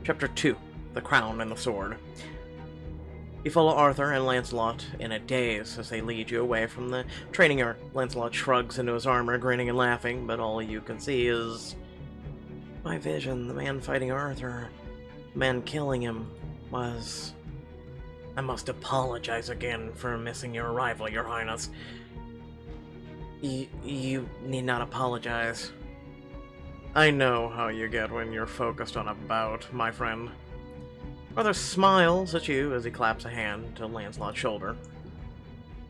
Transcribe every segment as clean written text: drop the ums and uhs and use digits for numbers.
Chapter 2, The Crown and the Sword. You follow Arthur and Lancelot in a daze as they lead you away from the training yard. Lancelot shrugs into his armor, grinning and laughing, but all you can see is my vision. The man fighting Arthur, the man killing him, was... I must apologize again for missing your arrival, Your Highness. You need not apologize. I know how you get when you're focused on a bout, my friend. Arthur smiles at you as he claps a hand to Lancelot's shoulder.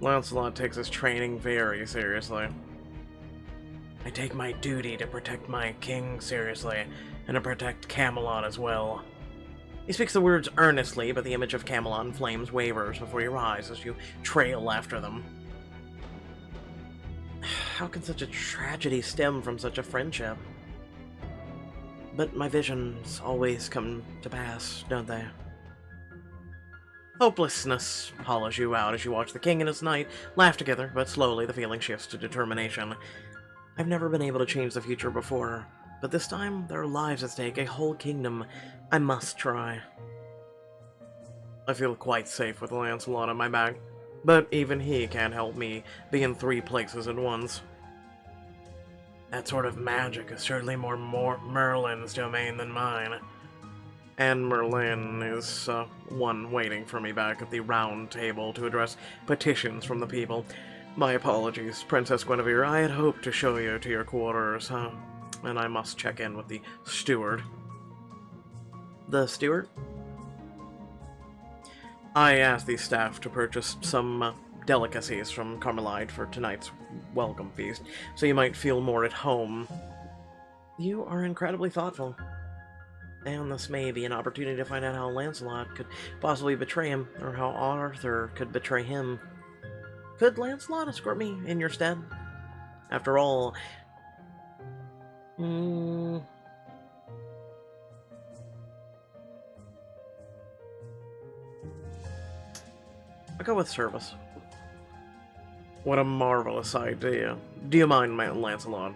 Lancelot takes his training very seriously. I take my duty to protect my king seriously, and to protect Camelot as well. He speaks the words earnestly, but the image of Camelot in flames wavers before your eyes as you trail after them. How can such a tragedy stem from such a friendship? But my visions always come to pass, don't they? Hopelessness hollows you out as you watch the king and his knight laugh together, but slowly the feeling shifts to determination. I've never been able to change the future before, but this time there are lives at stake, a whole kingdom. I must try. I feel quite safe with Lancelot on my back, but even he can't help me be in 3 places at once. That sort of magic is certainly more Merlin's domain than mine. And Merlin is one waiting for me back at the round table to address petitions from the people. My apologies, Princess Guinevere. I had hoped to show you to your quarters, and I must check in with the steward. The steward? I asked the staff to purchase some delicacies from Camelot for tonight's welcome feast, so you might feel more at home. You are incredibly thoughtful. And this may be an opportunity to find out how Lancelot could possibly betray him, or how Arthur could betray him. Could Lancelot escort me in your stead? After all... I'll go with service. What a marvelous idea. Do you mind, Lancelot?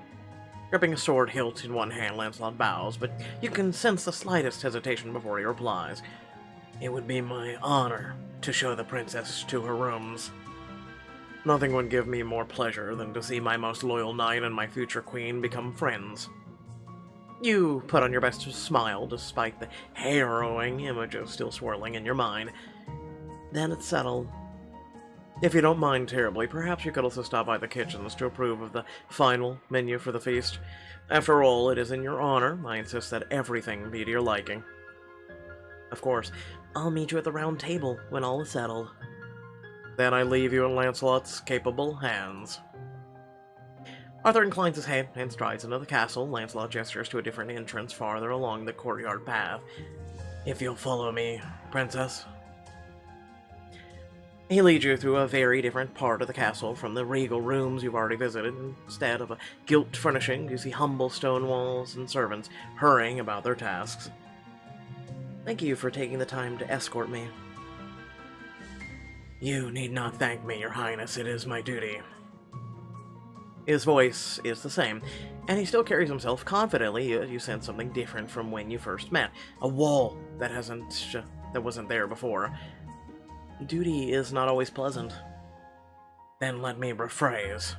Gripping a sword hilt in one hand, Lancelot bows, but you can sense the slightest hesitation before he replies. It would be my honor to show the princess to her rooms. Nothing would give me more pleasure than to see my most loyal knight and my future queen become friends. You put on your best smile despite the harrowing images still swirling in your mind. Then it's settled. If you don't mind terribly, perhaps you could also stop by the kitchens to approve of the final menu for the feast. After all, it is in your honor. I insist that everything be to your liking. Of course, I'll meet you at the round table when all is settled. Then I leave you in Lancelot's capable hands. Arthur inclines his head and strides into the castle. Lancelot gestures to a different entrance farther along the courtyard path. If you'll follow me, princess. He leads you through a very different part of the castle from the regal rooms you've already visited. Instead of a gilt furnishing, you see humble stone walls and servants hurrying about their tasks. Thank you for taking the time to escort me. You need not thank me, Your Highness. It is my duty. His voice is the same, and he still carries himself confidently. You sense something different from when you first met. A wall that wasn't there before. Duty is not always pleasant. Then let me rephrase.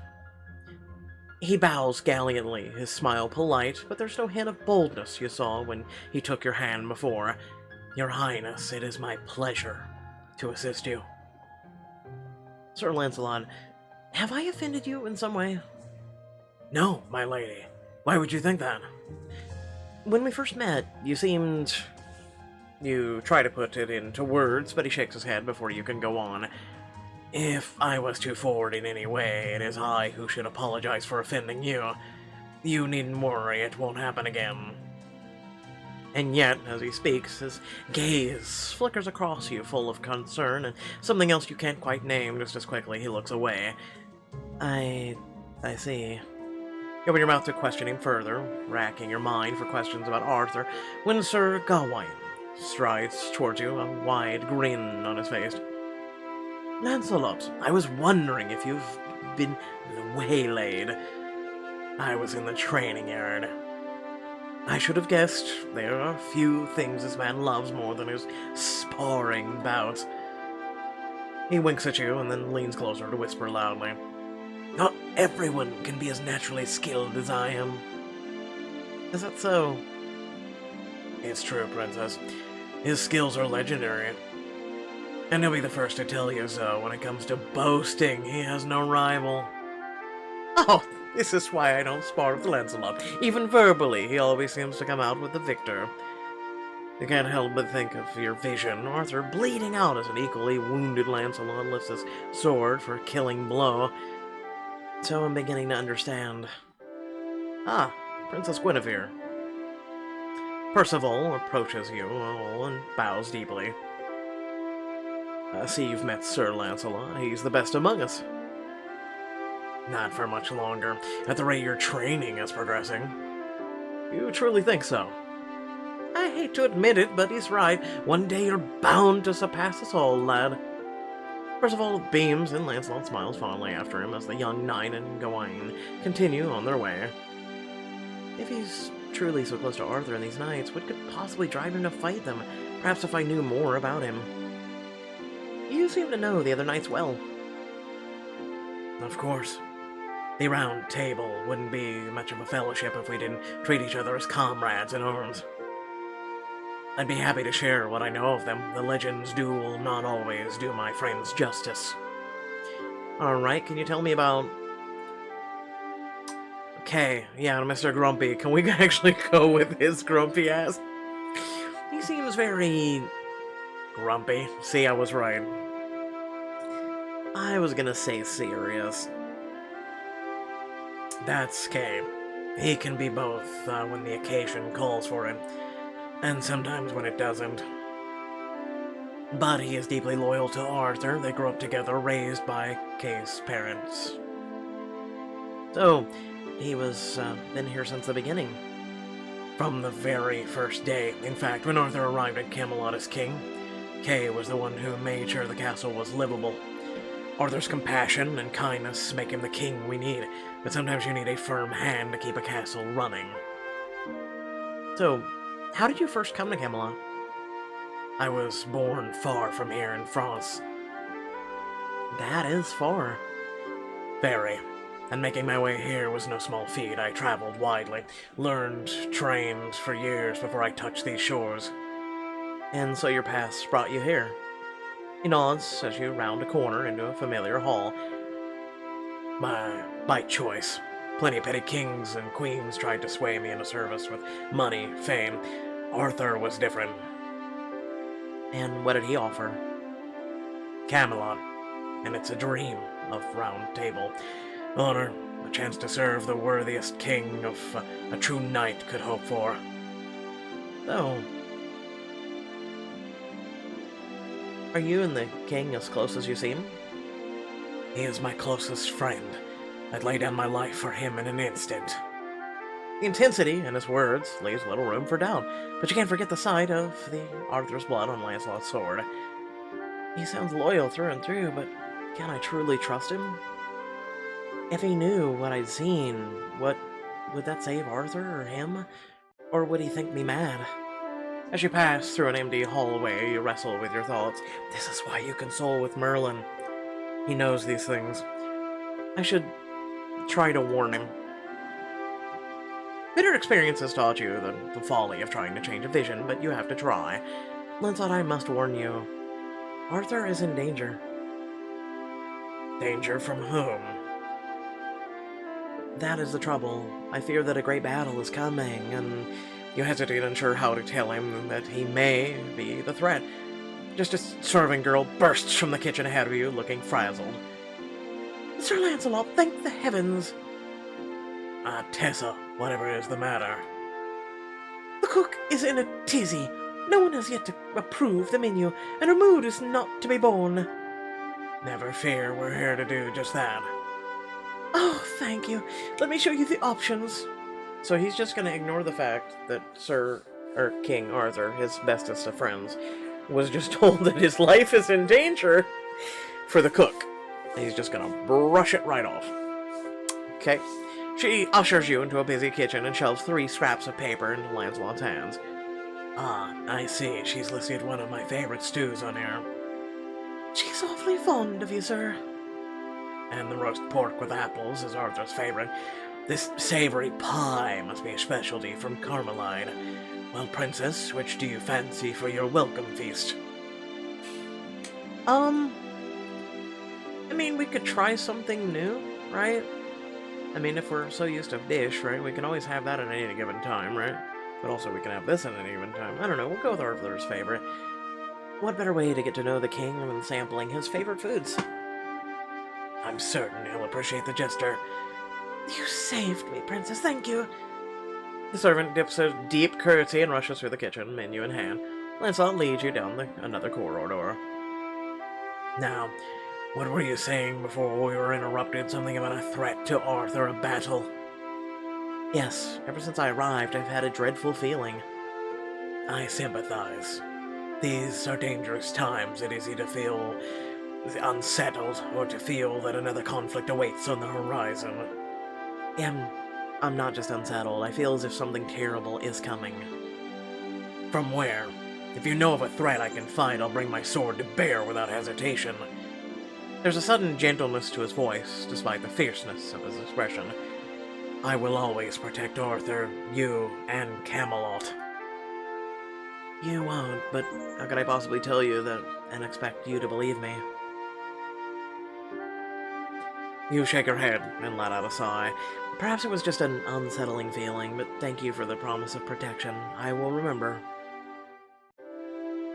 He bows gallantly, his smile polite, but there's no hint of boldness you saw when he took your hand before. Your Highness, it is my pleasure to assist you. Sir Lancelot, have I offended you in some way? No, my lady. Why would you think that? When we first met, you seemed... You try to put it into words, but he shakes his head before you can go on. If I was too forward in any way, it is I who should apologize for offending you. You needn't worry, it won't happen again. And yet, as he speaks, his gaze flickers across you full of concern, and something else you can't quite name. Just as quickly he looks away. I see. You open your mouth to question him further, racking your mind for questions about Arthur, when Sir Gawain strides towards you, a wide grin on his face. Lancelot, I was wondering if you've been waylaid. I was in the training yard. I should have guessed. There are few things this man loves more than his sparring bouts. He winks at you and then leans closer to whisper loudly. Not everyone can be as naturally skilled as I am. Is that so? It's true, Princess. His skills are legendary. And he'll be the first to tell you so. When it comes to boasting, he has no rival. Oh, this is why I don't spar with Lancelot. Even verbally, he always seems to come out with the victor. You can't help but think of your vision, Arthur bleeding out as an equally wounded Lancelot lifts his sword for a killing blow. So I'm beginning to understand. Ah, Princess Guinevere. Percival approaches you and bows deeply. I see you've met Sir Lancelot. He's the best among us. Not for much longer, at the rate your training is progressing. You truly think so? I hate to admit it, but he's right. One day you're bound to surpass us all, lad. Percival beams, and Lancelot smiles fondly after him as the young knight and Gawain continue on their way. If he's truly so close to Arthur and these knights, what could possibly drive him to fight them? Perhaps if I knew more about him. You seem to know the other knights well. Of course. The Round Table wouldn't be much of a fellowship if we didn't treat each other as comrades in arms. I'd be happy to share what I know of them. The legends will not always do my friends justice. Alright, can you tell me about... Okay, yeah, Mr. Grumpy. Can we actually go with his grumpy ass? He seems very... grumpy. See, I was right. I was gonna say serious. That's Kay. He can be both when the occasion calls for it, and sometimes when it doesn't. But he is deeply loyal to Arthur. They grew up together, raised by Kay's parents. So, he was been here since the beginning. From the very first day. In fact, when Arthur arrived at Camelot as king, Kay was the one who made sure the castle was livable. Arthur's compassion and kindness make him the king we need, but sometimes you need a firm hand to keep a castle running. So, how did you first come to Camelot? I was born far from here in France. That is far. Very. And making my way here was no small feat. I traveled widely, learned, trained for years before I touched these shores. And so your past brought you here. He nods as you round a corner into a familiar hall. By choice. Plenty of petty kings and queens tried to sway me into service with money, fame. Arthur was different. And what did he offer? Camelot. And it's a dream of Round Table. Honor, a chance to serve the worthiest king of a true knight could hope for. So, are you and the king as close as you seem? He is my closest friend. I'd lay down my life for him in an instant. The intensity in his words leaves little room for doubt, but you can't forget the sight of the Arthur's blood on Lancelot's sword. He sounds loyal through and through, but can I truly trust him? If he knew what I'd seen, would that save Arthur or him? Or would he think me mad? As you pass through an empty hallway, you wrestle with your thoughts. This is why you console with Merlin. He knows these things. I should try to warn him. Bitter experience has taught you the folly of trying to change a vision, but you have to try. Lancelot, I must warn you. Arthur is in danger. Danger from whom? That is the trouble. I fear that a great battle is coming, and you hesitate, unsure how to tell him that he may be the threat. Just a serving girl bursts from the kitchen ahead of you, looking frazzled. Sir Lancelot, thank the heavens! Tessa, whatever is the matter? The cook is in a tizzy. No one has yet to approve the menu, and her mood is not to be borne. Never fear, we're here to do just that. Oh, thank you. Let me show you the options. So he's just going to ignore the fact that King Arthur, his bestest of friends, was just told that his life is in danger for the cook. He's just going to brush it right off. Okay. She ushers you into a busy kitchen and shoves 3 scraps of paper into Lancelot's hands. Ah, I see. She's listed one of my favorite stews on here. She's awfully fond of you, sir. And the roast pork with apples is Arthur's favorite. This savory pie must be a specialty from Camelot. Well, Princess, which do you fancy for your welcome feast? I mean, we could try something new, right? I mean, if we're so used to dish, right, we can always have that at any given time, right? But also we can have this at any given time. I don't know, we'll go with Arthur's favorite. What better way to get to know the king than sampling his favorite foods? I'm certain he'll appreciate the gesture. You saved me, Princess, thank you. The servant dips a deep curtsy and rushes through the kitchen, menu in hand. Lancelot leads you down another corridor. Now, what were you saying before we were interrupted? Something about a threat to Arthur, a battle? Yes, ever since I arrived, I've had a dreadful feeling. I sympathize. These are dangerous times. It is easy to feel unsettled, or to feel that another conflict awaits on the horizon. I'm not just unsettled. I feel as if something terrible is coming. From where? If you know of a threat I can fight, I'll bring my sword to bear without hesitation. There's a sudden gentleness to his voice, despite the fierceness of his expression. I will always protect Arthur, you, and Camelot. You won't, but how could I possibly tell you that and expect you to believe me? You shake your head and let out a sigh. Perhaps it was just an unsettling feeling, but thank you for the promise of protection. I will remember.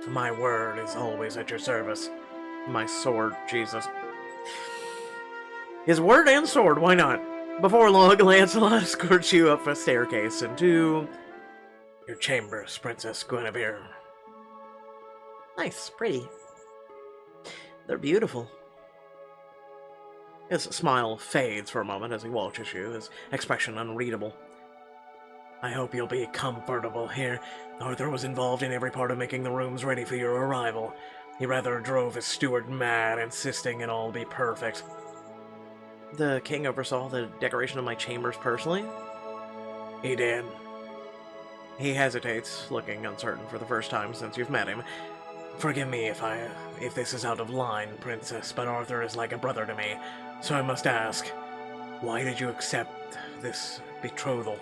My word is always at your service. My sword, Jesus. His word and sword, why not? Before long, Lancelot escorts you up a staircase into your chambers, Princess Guinevere. Nice, pretty. They're beautiful. His smile fades for a moment as he watches you, his expression unreadable. I hope you'll be comfortable here. Arthur was involved in every part of making the rooms ready for your arrival. He rather drove his steward mad, insisting it all be perfect. The king oversaw the decoration of my chambers personally? He did. He hesitates, looking uncertain for the first time since you've met him. Forgive me if this is out of line, Princess, but Arthur is like a brother to me, so I must ask, why did you accept this betrothal?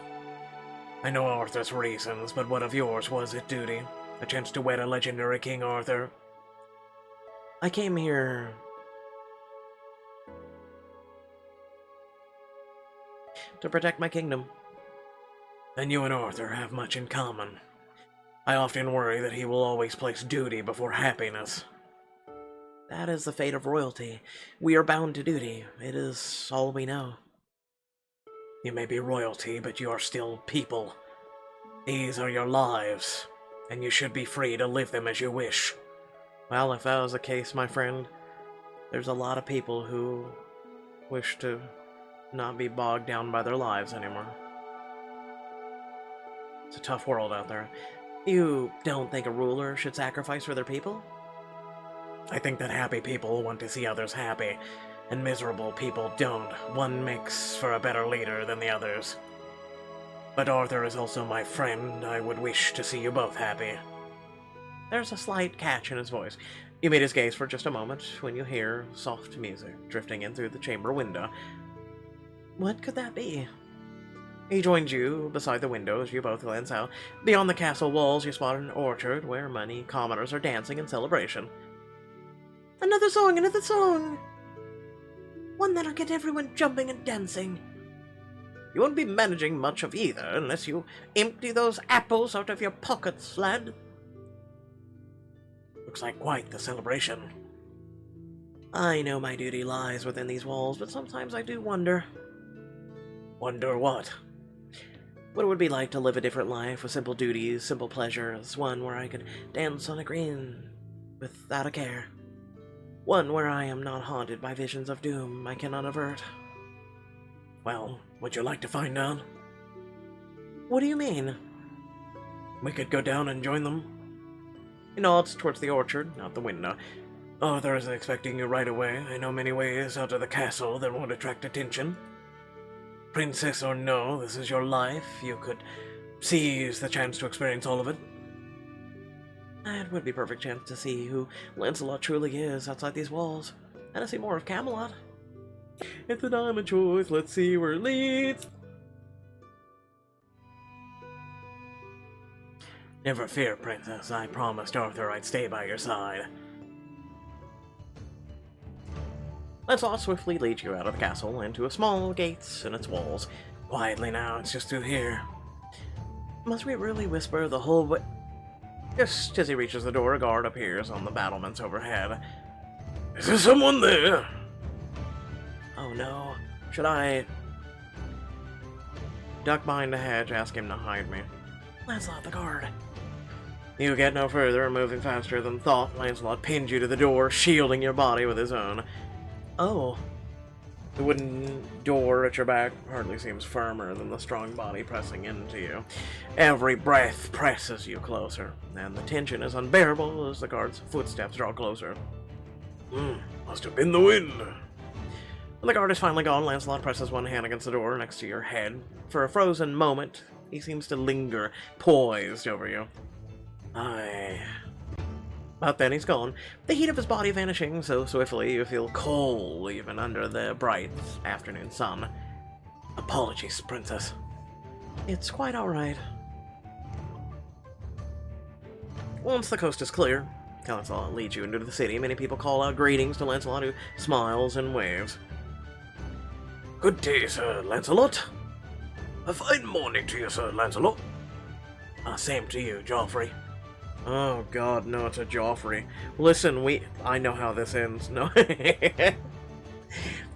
I know Arthur's reasons, but what of yours was it duty? A chance to wed a legendary King Arthur? I came here to protect my kingdom. Then you and Arthur have much in common. I often worry that he will always place duty before happiness. That is the fate of royalty. We are bound to duty. It is all we know. You may be royalty, but you are still people. These are your lives, and you should be free to live them as you wish. Well, if that was the case, my friend, there's a lot of people who wish to not be bogged down by their lives anymore. It's a tough world out there. You don't think a ruler should sacrifice for their people? I think that happy people want to see others happy, and miserable people don't. One makes for a better leader than the others. But Arthur is also my friend. I would wish to see you both happy. There's a slight catch in his voice. You meet his gaze for just a moment when you hear soft music drifting in through the chamber window. What could that be? He joins you beside the window as you both glance out. Beyond the castle walls, you spot an orchard where many commoners are dancing in celebration. Another song, another song! One that'll get everyone jumping and dancing. You won't be managing much of either unless you empty those apples out of your pockets, lad. Looks like quite the celebration. I know my duty lies within these walls, but sometimes I do wonder. Wonder what? What it would be like to live a different life with simple duties, simple pleasures, one where I could dance on a green without a care. One where I am not haunted by visions of doom I cannot avert. Well, would you like to find out? What do you mean? We could go down and join them. He nods towards the orchard, out the window. Arthur isn't expecting you right away. I know many ways out of the castle that won't attract attention. Princess or no, this is your life. You could seize the chance to experience all of it. It would be a perfect chance to see who Lancelot truly is outside these walls, and to see more of Camelot. It's a diamond choice, let's see where it leads. Never fear, Princess. I promised Arthur I'd stay by your side. Lancelot swiftly leads you out of the castle into a small gates in its walls. Quietly now, it's just through here. Must we really whisper the whole way? Just as he reaches the door, a guard appears on the battlements overhead. Is there someone there? Oh no. Should I duck behind a hedge, ask him to hide me? Lancelot, the guard. You get no further, moving faster than thought. Lancelot pins you to the door, shielding your body with his own. Oh. The wooden door at your back hardly seems firmer than the strong body pressing into you. Every breath presses you closer, and the tension is unbearable as the guard's footsteps draw closer. Must have been the wind. When the guard is finally gone, Lancelot presses one hand against the door next to your head. For a frozen moment, he seems to linger, poised over you. But then he's gone, the heat of his body vanishing so swiftly you feel cold even under the bright afternoon sun. Apologies, Princess. It's quite alright. Once the coast is clear, Lancelot leads you into the city. Many people call out greetings to Lancelot, who smiles and waves. Good day, Sir Lancelot. A fine morning to you, Sir Lancelot. Same to you, Joffrey. Oh god, no, it's a Joffrey. Listen, I know how this ends. No.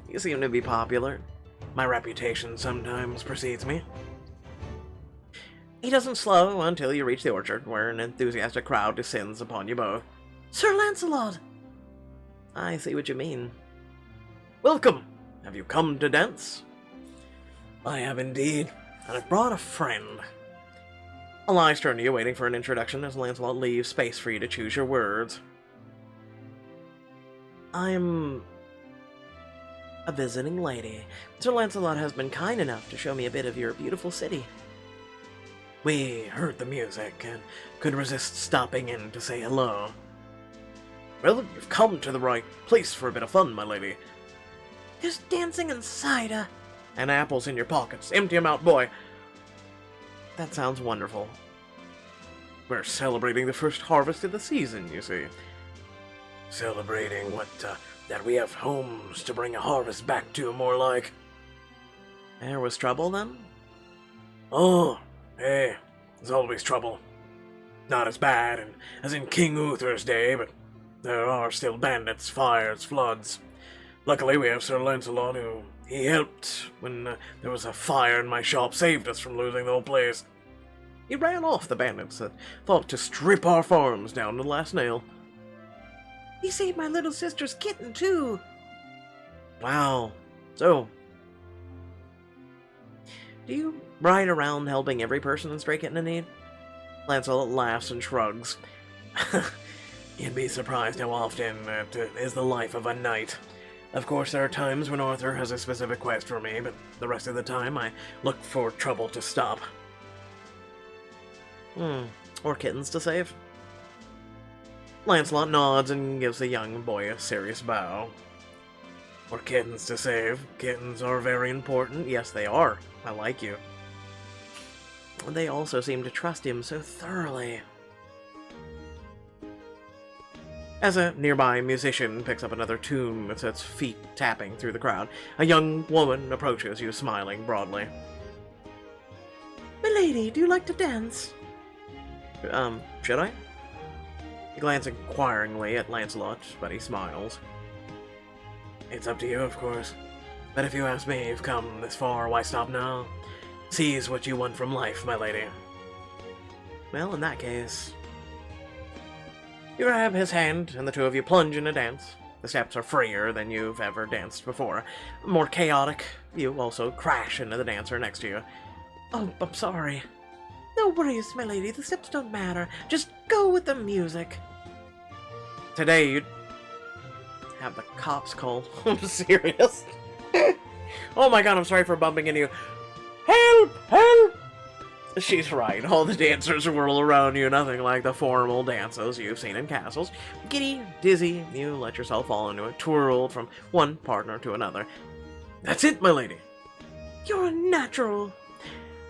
You seem to be popular. My reputation sometimes precedes me. He doesn't slow until you reach the orchard, where an enthusiastic crowd descends upon you both. Sir Lancelot! I see what you mean. Welcome! Have you come to dance? I have indeed, and I've brought a friend. Elias turns to you, waiting for an introduction as Lancelot leaves space for you to choose your words. I'm a visiting lady. Sir Lancelot has been kind enough to show me a bit of your beautiful city. We heard the music and couldn't resist stopping in to say hello. Well, you've come to the right place for a bit of fun, my lady. There's dancing and cider. And apples in your pockets. Empty 'em out, boy. That sounds wonderful. We're celebrating the first harvest of the season, you see. Celebrating what, that we have homes to bring a harvest back to, more like. There was trouble, then? Oh, hey, there's always trouble. Not as bad as in King Uther's day, but there are still bandits, fires, floods. Luckily, we have Sir Lancelot, who he helped when there was a fire in my shop, saved us from losing the whole place. He ran off the bandits that thought to strip our farms down to the last nail. He saved my little sister's kitten, too. Wow. So, do you ride around helping every person in Stray Kitten in need? Lancelot laughs and shrugs. You'd be surprised how often that is the life of a knight. Of course, there are times when Arthur has a specific quest for me, but the rest of the time I look for trouble to stop. Or kittens to save? Lancelot nods and gives the young boy a serious bow. Or kittens to save. Kittens are very important. Yes, they are. I like you. They also seem to trust him so thoroughly. As a nearby musician picks up another tune with its feet tapping through the crowd, a young woman approaches you, smiling broadly. Milady, do you like to dance? Should I? You glance inquiringly at Lancelot, but he smiles. It's up to you, of course. But if you ask me, you've come this far, why stop now? Seize what you want from life, my lady. Well, in that case... You grab his hand, and the two of you plunge in a dance. The steps are freer than you've ever danced before. More chaotic. You also crash into the dancer next to you. Oh, I'm sorry. No worries, my lady. The steps don't matter. Just go with the music. Today, you'd have the cops called. I'm serious. Oh my god, I'm sorry for bumping into you. Help! Help! She's right. All the dancers whirl around you, nothing like the formal dances you've seen in castles. Giddy, dizzy, you let yourself fall into it, twirled from one partner to another. That's it, my lady. You're a natural.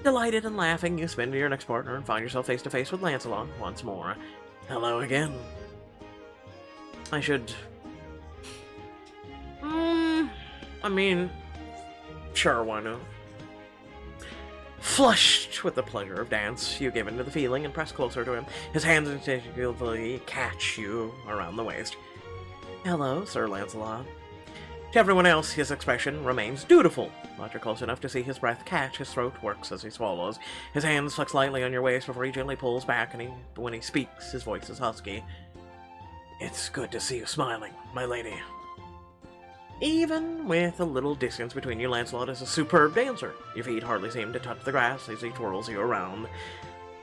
Delighted and laughing, you spin to your next partner and find yourself face to face with Lancelot once more. Hello again. I should... I mean... Sure, why not? Flushed with the pleasure of dance, you give in to the feeling and press closer to him. His hands instinctively catch you around the waist. Hello, Sir Lancelot. To everyone else, his expression remains dutiful. Not you're close enough to see his breath catch, his throat works as he swallows. His hands flex lightly on your waist before he gently pulls back, and when he speaks, his voice is husky. It's good to see you smiling, my lady. Even with a little distance between you, Lancelot is a superb dancer. Your feet hardly seem to touch the grass as he twirls you around.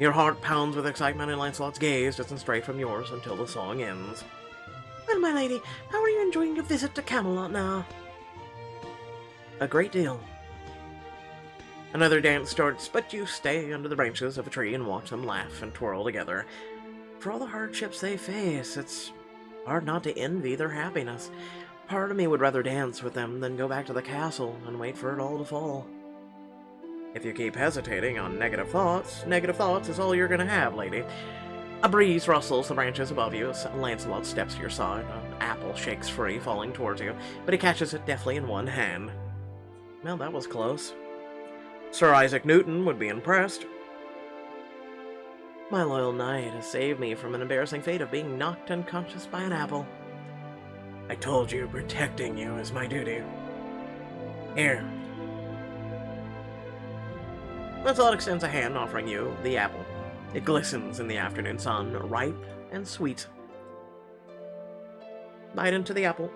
Your heart pounds with excitement, and Lancelot's gaze doesn't stray from yours until the song ends. Well, my lady, how are you enjoying your visit to Camelot now? A great deal. Another dance starts, but you stay under the branches of a tree and watch them laugh and twirl together. For all the hardships they face, it's hard not to envy their happiness. Part of me would rather dance with them than go back to the castle and wait for it all to fall. If you keep hesitating on negative thoughts is all you're gonna have, lady. A breeze rustles the branches above you as Lancelot steps to your side. An apple shakes free, falling towards you, but he catches it deftly in one hand. Well, that was close. Sir Isaac Newton would be impressed. My loyal knight has saved me from an embarrassing fate of being knocked unconscious by an apple. I told you, protecting you is my duty. Here. Lancelot extends a hand, offering you the apple. It glistens in the afternoon sun, ripe and sweet. Bite into the apple.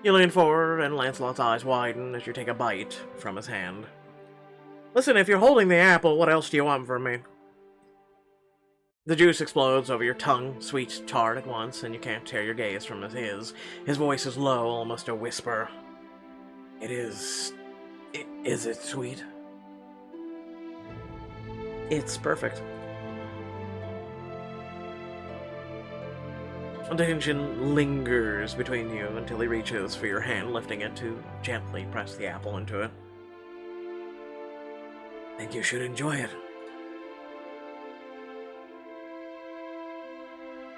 You lean forward, and Lancelot's eyes widen as you take a bite from his hand. Listen, if you're holding the apple, what else do you want from me? The juice explodes over your tongue, sweet, tart at once, and you can't tear your gaze from his. His voice is low, almost a whisper. Is it sweet? It's perfect. A tension lingers between you until he reaches for your hand, lifting it to gently press the apple into it. Think you should enjoy it.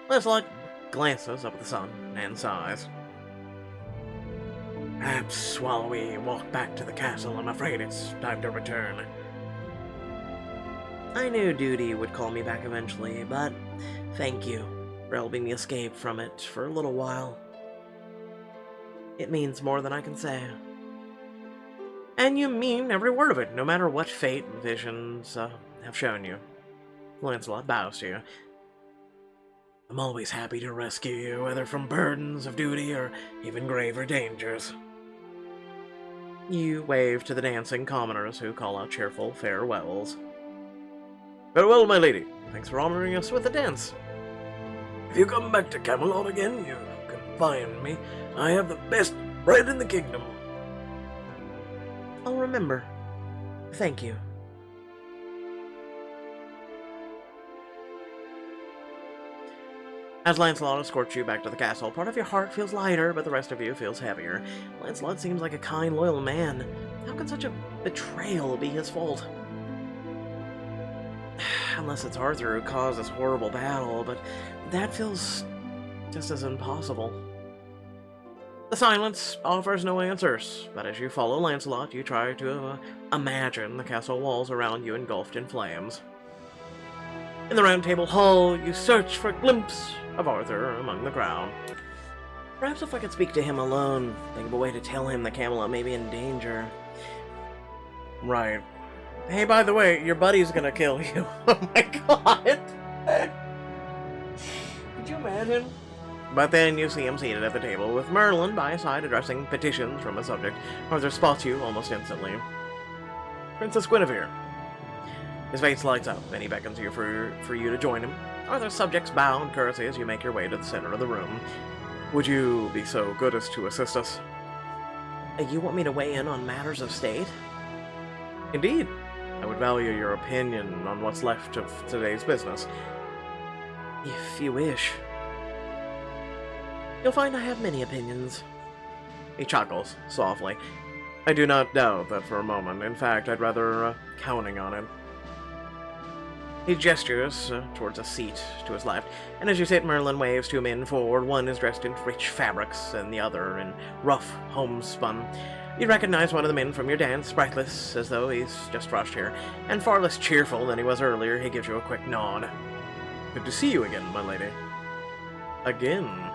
Lancelot glances up at the sun and sighs. Perhaps while we walk back to the castle, I'm afraid it's time to return. I knew duty would call me back eventually, but thank you for helping me escape from it for a little while. It means more than I can say. And you mean every word of it, no matter what fate and visions have shown you. Lancelot bows to you. I'm always happy to rescue you, whether from burdens of duty or even graver dangers. You wave to the dancing commoners who call out cheerful farewells. Farewell, my lady. Thanks for honoring us with a dance. If you come back to Camelot again, you can find me. I have the best bread in the kingdom. I'll remember. Thank you. As Lancelot escorts you back to the castle, part of your heart feels lighter, but the rest of you feels heavier. Lancelot seems like a kind, loyal man. How can such a betrayal be his fault? Unless it's Arthur who caused this horrible battle, but that feels just as impossible. The silence offers no answers, but as you follow Lancelot, you try to imagine the castle walls around you engulfed in flames. In the Round Table Hall, you search for a glimpse of Arthur among the crowd. Perhaps if I could speak to him alone, think of a way to tell him that Camelot may be in danger. Right. Hey, by the way, your buddy's gonna kill you. Oh my god! Could you imagine? But then you see him seated at the table with Merlin by his side addressing petitions from a subject. Arthur spots you almost instantly. Princess Guinevere. His face lights up, and he beckons you for you to join him. Arthur's subjects bow and curtsy as you make your way to the center of the room. Would you be so good as to assist us? You want me to weigh in on matters of state? Indeed, I would value your opinion on what's left of today's business. If you wish. You'll find I have many opinions. He chuckles softly. I do not doubt that for a moment. In fact, I'd rather counting on it. He gestures towards a seat to his left, and as you sit, Merlin waves two men forward. One is dressed in rich fabrics, and the other in rough homespun. You recognize one of the men from your dance, breathless, as though he's just rushed here, and far less cheerful than he was earlier. He gives you a quick nod. Good to see you again, my lady. Again.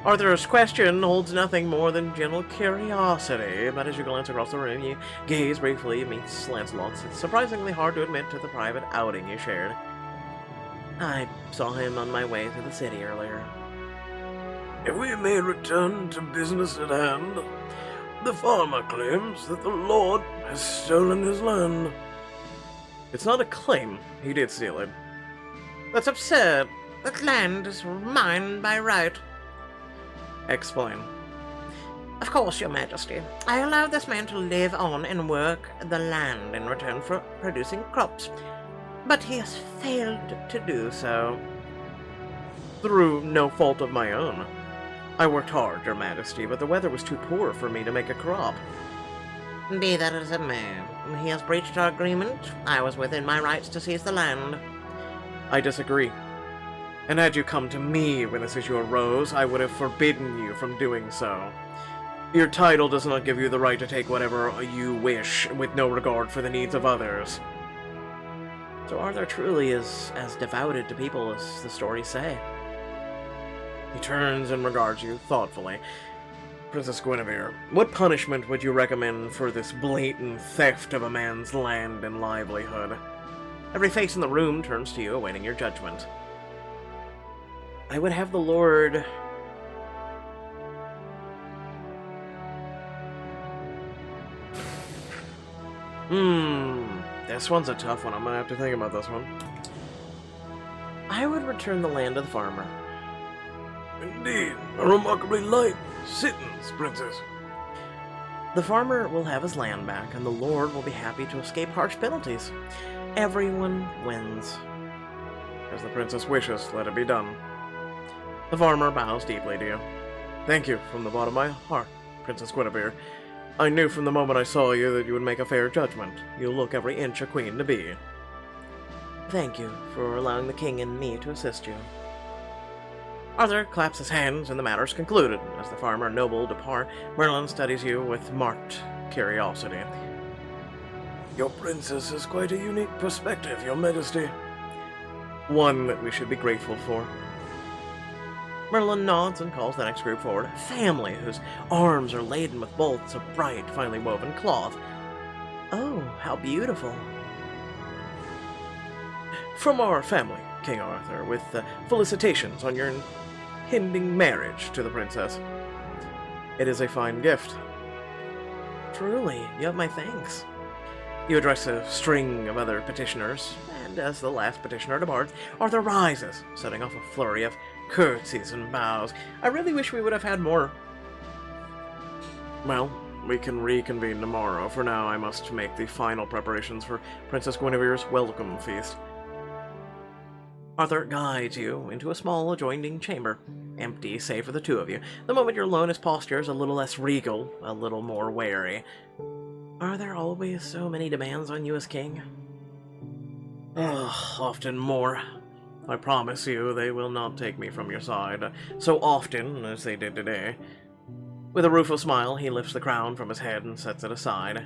Arthur's question holds nothing more than general curiosity, but as you glance across the room, you gaze briefly meets Lancelot's. It's surprisingly hard to admit to the private outing you shared. I saw him on my way through the city earlier. If we may return to business at hand, the farmer claims that the Lord has stolen his land. It's not a claim. He did steal it. That's absurd. That land is mine by right. Explain. Of course, your majesty. I allowed this man to live on and work the land in return for producing crops. But he has failed to do so. Through no fault of my own. I worked hard, your majesty, but the weather was too poor for me to make a crop. Be that as it may, he has breached our agreement. I was within my rights to seize the land. I disagree. And had you come to me when this issue arose, I would have forbidden you from doing so. Your title does not give you the right to take whatever you wish, with no regard for the needs of others. So Arthur truly is as devoted to people as the stories say. He turns and regards you thoughtfully. Princess Guinevere, what punishment would you recommend for this blatant theft of a man's land and livelihood? Every face in the room turns to you, awaiting your judgment. I would have the Lord... This one's a tough one. I'm gonna have to think about this one. I would return the land to the farmer. Indeed, a remarkably light sentence, princess. The farmer will have his land back, and the Lord will be happy to escape harsh penalties. Everyone wins. As the princess wishes, let it be done. The farmer bows deeply to you. Thank you from the bottom of my heart, Princess Guinevere. I knew from the moment I saw you that you would make a fair judgment. You look every inch a queen to be. Thank you for allowing the king and me to assist you. Arthur claps his hands, and the matter's concluded. As the farmer and noble depart, Merlin studies you with marked curiosity. Your princess has quite a unique perspective, your majesty. One that we should be grateful for. Merlin nods and calls the next group forward. A family whose arms are laden with bolts of bright, finely woven cloth. Oh, how beautiful. From our family, King Arthur, with felicitations on your impending marriage to the princess. It is a fine gift. Truly, you have my thanks. You address a string of other petitioners, and as the last petitioner departs, Arthur rises, setting off a flurry of curtsies and bows. I really wish we would have had more. Well, we can reconvene tomorrow. For now, I must make the final preparations for Princess Guinevere's welcome feast. Arthur guides you into a small adjoining chamber, empty save for the two of you. The moment you're alone, his posture is a little less regal, a little more wary. Are there always so many demands on you as king? Often more. I promise you they will not take me from your side so often as they did today. With a rueful smile, he lifts the crown from his head and sets it aside.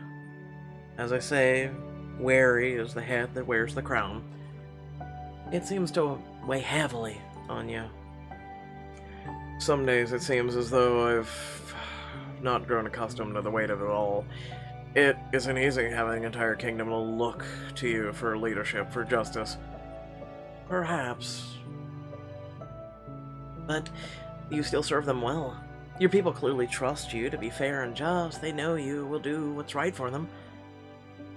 As I say, wary is the head that wears the crown. It seems to weigh heavily on you. Some days it seems as though I've not grown accustomed to the weight of it all. It isn't easy having an entire kingdom to look to you for leadership, for justice. Perhaps. But you still serve them well. Your people clearly trust you to be fair and just. They know you will do what's right for them.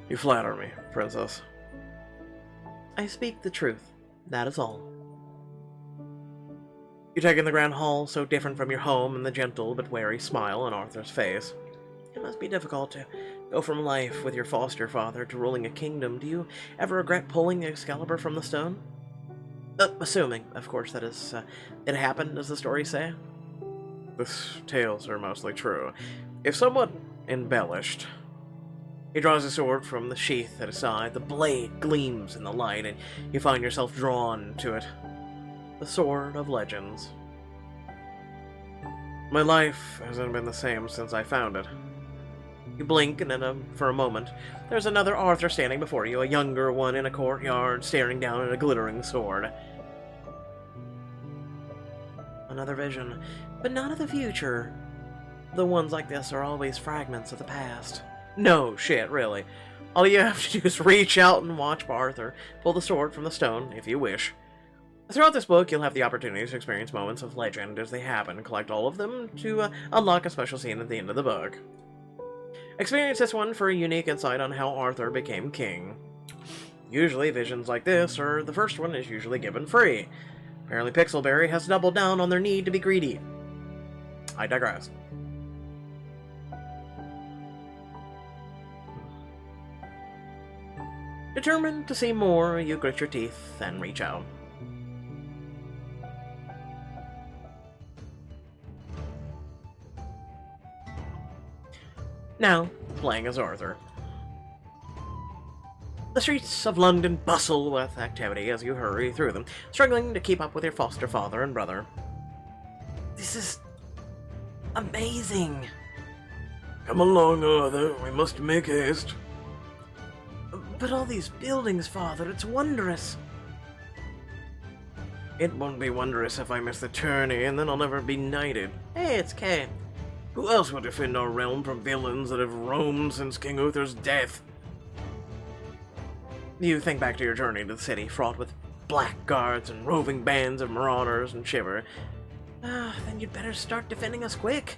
You flatter me, princess. I speak the truth. That is all. You take in the grand hall, so different from your home, and the gentle but wary smile on Arthur's face. It must be difficult to Go from life with your foster father to ruling a kingdom. Do you ever regret pulling Excalibur from the stone? Assuming, of course, that it happened, as the stories say. The tales are mostly true. If somewhat embellished. He draws his sword from the sheath at his side. The blade gleams in the light, and you find yourself drawn to it. The Sword of Legends. My life hasn't been the same since I found it. You blink, and then, for a moment, there's another Arthur standing before you, a younger one in a courtyard, staring down at a glittering sword. Another vision, but not of the future. The ones like this are always fragments of the past. No shit, really. All you have to do is reach out and watch Arthur pull the sword from the stone, if you wish. Throughout this book, you'll have the opportunity to experience moments of legend as they happen, collect all of them to unlock a special scene at the end of the book. Experience this one for a unique insight on how Arthur became king. Usually, visions like this, or the first one, is usually given free. Apparently Pixelberry has doubled down on their need to be greedy. I digress. Determined to see more, you grit your teeth and reach out. Now, playing as Arthur. The streets of London bustle with activity as you hurry through them, struggling to keep up with your foster father and brother. This is amazing. Come along, Arthur. We must make haste. But all these buildings, Father, it's wondrous. It won't be wondrous if I miss the tourney, and then I'll never be knighted. Hey, it's Kay. Who else will defend our realm from villains that have roamed since King Uther's death? You think back to your journey to the city, fraught with blackguards and roving bands of marauders, and shiver. Then you'd better start defending us quick.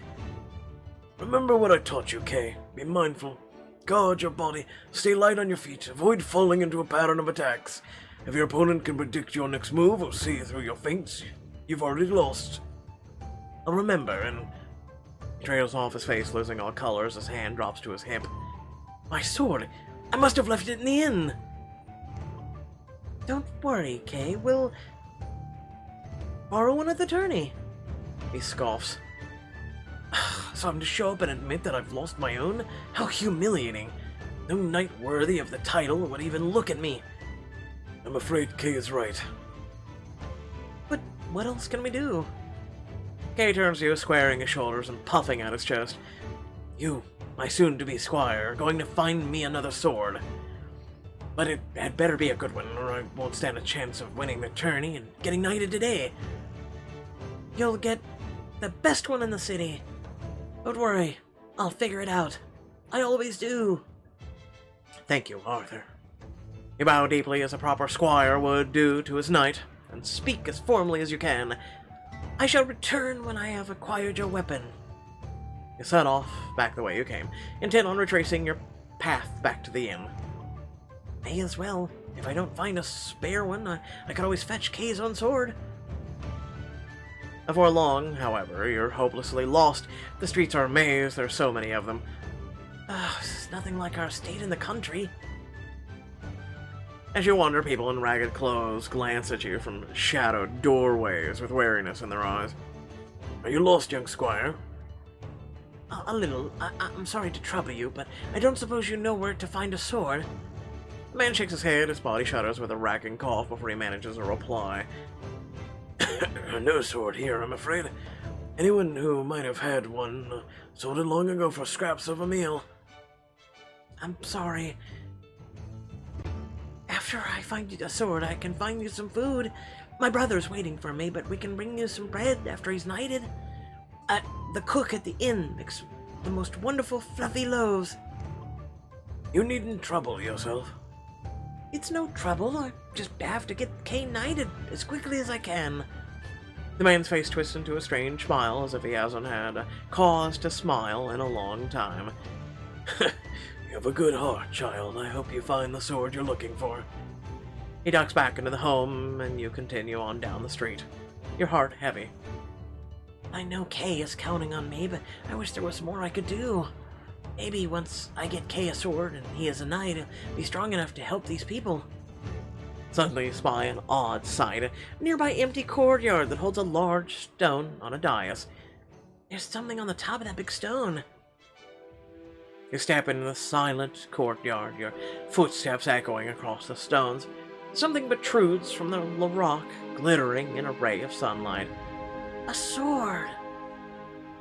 Remember what I taught you, Kay. Be mindful. Guard your body. Stay light on your feet. Avoid falling into a pattern of attacks. If your opponent can predict your next move or see through your feints, you've already lost. I'll remember, and he trails off his face, losing all color as his hand drops to his hip. My sword! I must have left it in the inn! Don't worry, Kay. We'll borrow one at the tourney. He scoffs. So I'm to show up and admit that I've lost my own? How humiliating. No knight worthy of the title would even look at me. I'm afraid Kay is right. But what else can we do? Kay turns to you, squaring his shoulders and puffing out his chest. You, my soon-to-be squire, are going to find me another sword. But it had better be a good one, or I won't stand a chance of winning the tourney and getting knighted today. You'll get the best one in the city. Don't worry, I'll figure it out. I always do. Thank you, Arthur. You bow deeply as a proper squire would do to his knight, and speak as formally as you can. I shall return when I have acquired your weapon. You set off back the way you came, intent on retracing your path back to the inn. May as well. If I don't find a spare one, I could always fetch Kay's own sword. Before long, however, you're hopelessly lost. The streets are a maze, there's so many of them. This is nothing like our estate in the country. As you wander, people in ragged clothes glance at you from shadowed doorways with wariness in their eyes. Are you lost, young squire? A little. I'm sorry to trouble you, but I don't suppose you know where to find a sword. The man shakes his head, his body shudders with a racking cough before he manages a reply. No sword here, I'm afraid. Anyone who might have had one sold it long ago for scraps of a meal. I'm sorry. After I find you a sword, I can find you some food. My brother's waiting for me, but we can bring you some bread after he's knighted. The cook at the inn makes the most wonderful fluffy loaves. You needn't trouble yourself. It's no trouble. I just have to get Kay knighted as quickly as I can. The man's face twists into a strange smile, as if he hasn't had cause to smile in a long time. You have a good heart, child. I hope you find the sword you're looking for. He ducks back into the home, and you continue on down the street, your heart heavy. I know Kay is counting on me, but I wish there was more I could do. Maybe once I get Kay a sword and he is a knight, he'll be strong enough to help these people. Suddenly you spy an odd sight, a nearby empty courtyard that holds a large stone on a dais. There's something on the top of that big stone. You step into the silent courtyard, your footsteps echoing across the stones. Something protrudes from the rock, glittering in a ray of sunlight. A sword!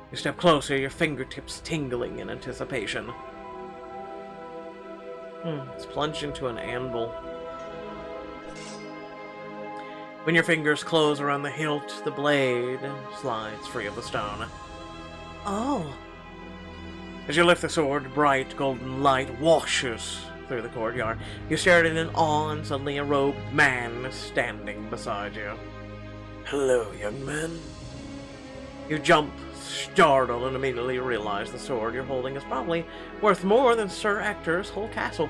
You step closer, your fingertips tingling in anticipation. It's plunged into an anvil. When your fingers close around the hilt, the blade slides free of the stone. Oh! As you lift the sword, bright golden light washes through the courtyard. You stare at it in awe, and suddenly a robed man is standing beside you. Hello, young man. You jump, startled, and immediately realize the sword you're holding is probably worth more than Sir Ector's whole castle.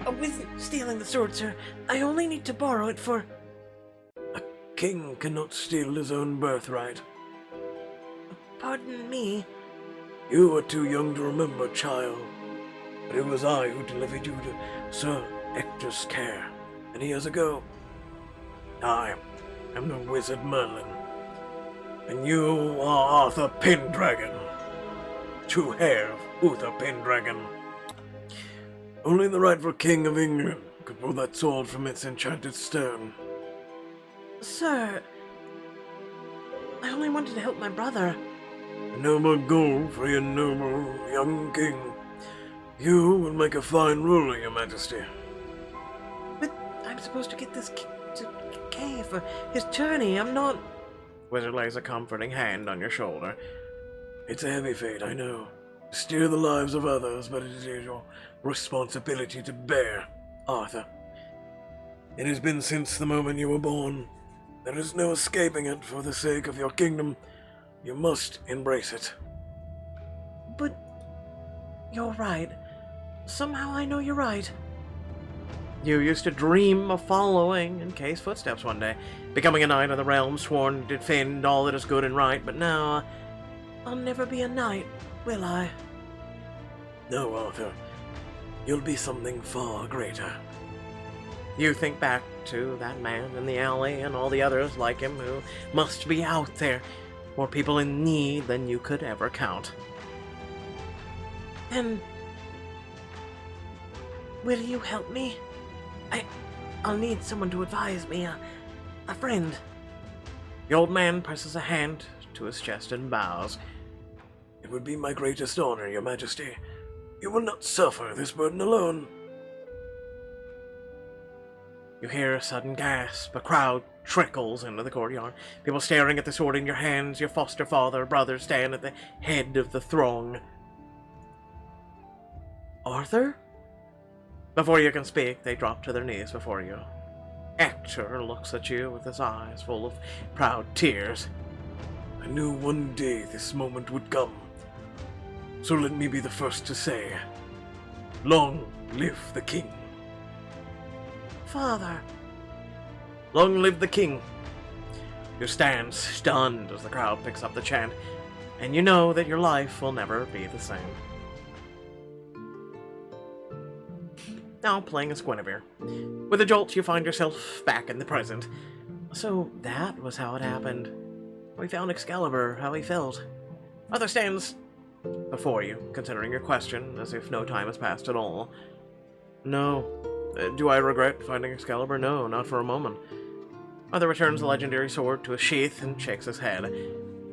I wasn't stealing the sword, sir. I only need to borrow it for... A king cannot steal his own birthright. Pardon me. You are too young to remember, child. But it was I who delivered you to Sir Ector's care, and years ago. I am the wizard Merlin, and you are Arthur Pendragon, true heir of Uther Pendragon. Only the rightful king of England could pull that sword from its enchanted stone. Sir, I only wanted to help my brother. A noble goal for your noble young king. You will make a fine ruler, your majesty. But I'm supposed to get this to Kay for his journey. I'm not... Wizard lays a comforting hand on your shoulder. It's a heavy fate, I know. To steer the lives of others, but it is your responsibility to bear, Arthur. It has been since the moment you were born. There is no escaping it for the sake of your kingdom. You must embrace it. But you're right. Somehow I know you're right. You used to dream of following in Kay's footsteps one day, becoming a knight of the realm sworn to defend all that is good and right, but now I'll never be a knight, will I? No, Arthur. You'll be something far greater. You think back to that man in the alley and all the others like him who must be out there, more people in need than you could ever count. And will you help me? I'll need someone to advise me, a friend. The old man presses a hand to his chest and bows. It would be my greatest honor, your majesty. You will not suffer this burden alone. You hear a sudden gasp. A crowd trickles into the courtyard. People staring at the sword in your hands. Your foster father, brother stand at the head of the throng. Arthur? Before you can speak, they drop to their knees before you. Ector looks at you with his eyes full of proud tears. I knew one day this moment would come. So let me be the first to say, long live the king. Father. Long live the king. You stand stunned as the crowd picks up the chant, and you know that your life will never be the same. Now playing as Guinevere. With a jolt, you find yourself back in the present. So that was how it happened. We found Excalibur, how he felt. Arthur stands before you, considering your question, as if no time has passed at all. No. Do I regret finding Excalibur? No, not for a moment. Arthur returns the legendary sword to a sheath and shakes his head.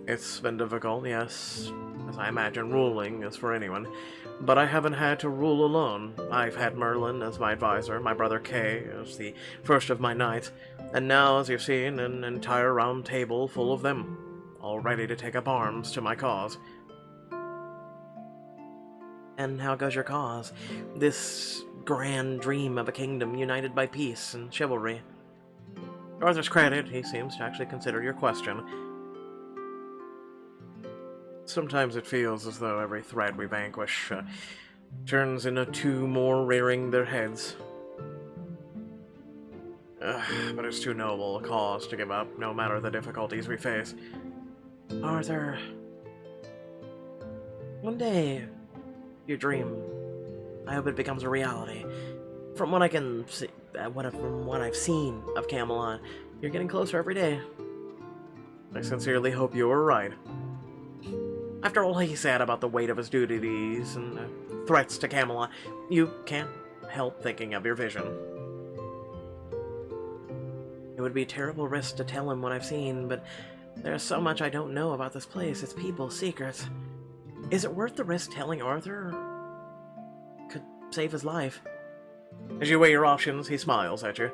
It's been difficult, yes, as I imagine ruling is for anyone. But I haven't had to rule alone. I've had Merlin as my advisor, my brother Kay as the first of my knights, and now, as you've seen, an entire round table full of them, all ready to take up arms to my cause. And how goes your cause? This grand dream of a kingdom united by peace and chivalry. To Arthur's credit, he seems to actually consider your question. Sometimes it feels as though every thread we vanquish turns into two more rearing their heads. But it's too noble a cause to give up, no matter the difficulties we face. Arthur, one day your dream. I hope it becomes a reality. From what I can see, from what I've seen of Camelot, you're getting closer every day. I sincerely hope you were right. After all he said about the weight of his duties and threats to Camelot, you can't help thinking of your vision. It would be a terrible risk to tell him what I've seen, but there's so much I don't know about this place, its people, secrets. Is it worth the risk telling Arthur? Could save his life. As you weigh your options, he smiles at you.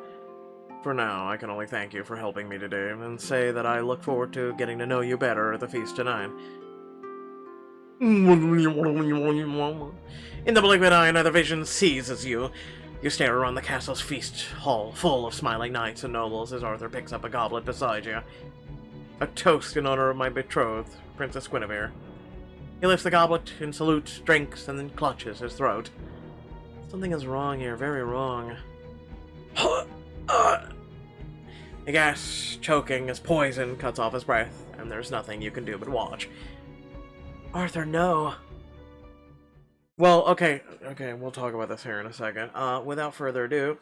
For now, I can only thank you for helping me today, and say that I look forward to getting to know you better at the feast tonight. In the blink of an eye, another vision seizes you. You stare around the castle's feast hall, full of smiling knights and nobles, as Arthur picks up a goblet beside you. A toast in honor of my betrothed, Princess Guinevere. He lifts the goblet in salute, drinks, and then clutches his throat. Something is wrong here, very wrong. He gasps, choking as poison cuts off his breath, and there's nothing you can do but watch. Arthur, no. Well, okay, we'll talk about this here in a second. Without further ado,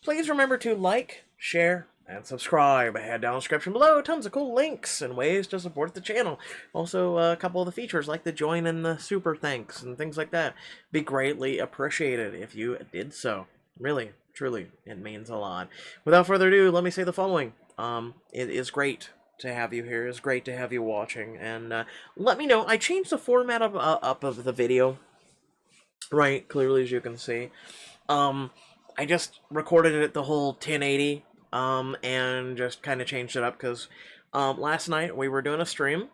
please remember to like, share, and subscribe. Head down in the description below, tons of cool links and ways to support the channel. Also, a couple of the features like the join and the super thanks and things like that. Be greatly appreciated if you did so. Really, truly, it means a lot. Without further ado, let me say the following. It is great to have you here. It's great to have you watching, and let me know. I changed the format of the video, right? Clearly, as you can see, I just recorded it the whole 1080, and just kind of changed it up because last night we were doing a stream.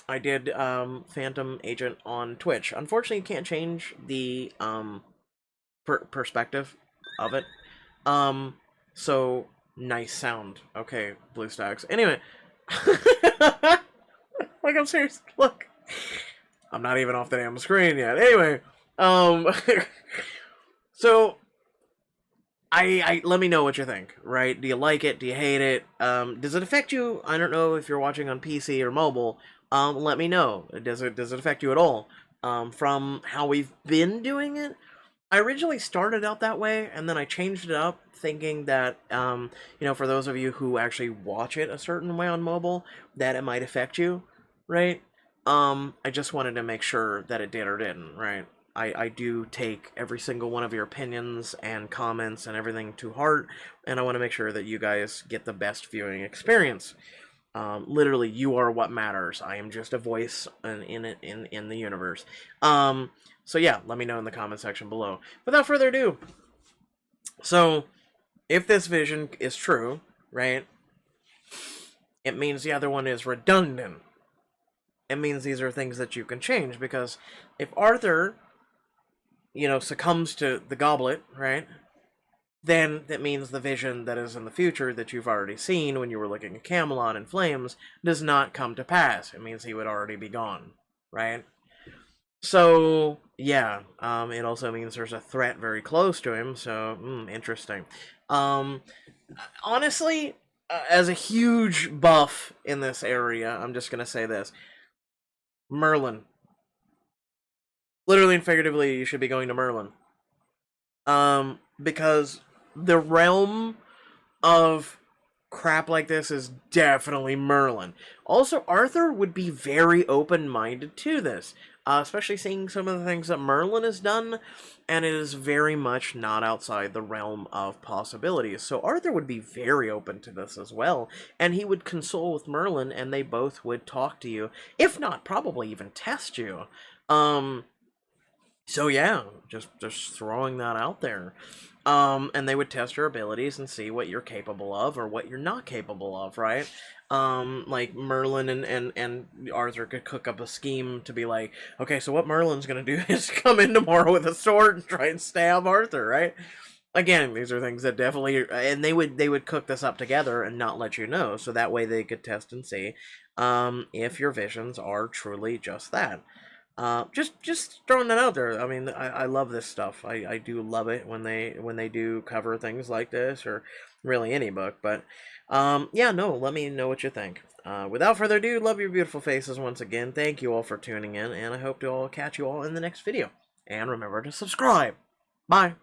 I did Phantom Agent on Twitch. Unfortunately, you can't change the perspective of it. So nice sound. Okay, Blue Stacks. Anyway. Like, I'm serious. Look. I'm not even off the damn screen yet. Anyway, so I let me know what you think, right? Do you like it? Do you hate it? Does it affect you? I don't know if you're watching on PC or mobile. Let me know. Does it affect you at all? From how we've been doing it? I originally started out that way, and then I changed it up, thinking that, you know, for those of you who actually watch it a certain way on mobile, that it might affect you, right? I just wanted to make sure that it did or didn't, right? I do take every single one of your opinions and comments and everything to heart, and I want to make sure that you guys get the best viewing experience. Literally, you are what matters. I am just a voice in the universe. So yeah, let me know in the comment section below. Without further ado, so if this vision is true, right, it means the other one is redundant. It means these are things that you can change, because if Arthur, you know, succumbs to the goblet, right, then that means the vision that is in the future that you've already seen when you were looking at Camelot in flames does not come to pass. It means he would already be gone, right? So, yeah, it also means there's a threat very close to him, so, interesting. Honestly, as a huge buff in this area, I'm just gonna say this. Merlin. Literally and figuratively, you should be going to Merlin. Because the realm of crap like this is definitely Merlin. Also, Arthur would be very open-minded to this. Especially seeing some of the things that Merlin has done, and it is very much not outside the realm of possibilities. So Arthur would be very open to this as well, and he would console with Merlin, and they both would talk to you, if not probably even test you. So yeah, just throwing that out there. And they would test your abilities and see what you're capable of or what you're not capable of, right? Like Merlin and Arthur could cook up a scheme to be like, okay, so what Merlin's gonna do is come in tomorrow with a sword and try and stab Arthur, right? Again, these are things that definitely, and they would cook this up together and not let you know, so that way they could test and see if your visions are truly just that. Just throwing that out there. I mean, I love this stuff. I do love it when they do cover things like this, or really any book. But yeah, no, let me know what you think. Without further ado, love your beautiful faces once again. Thank you all for tuning in, and I hope to all catch you all in the next video. and remember to subscribe. Bye!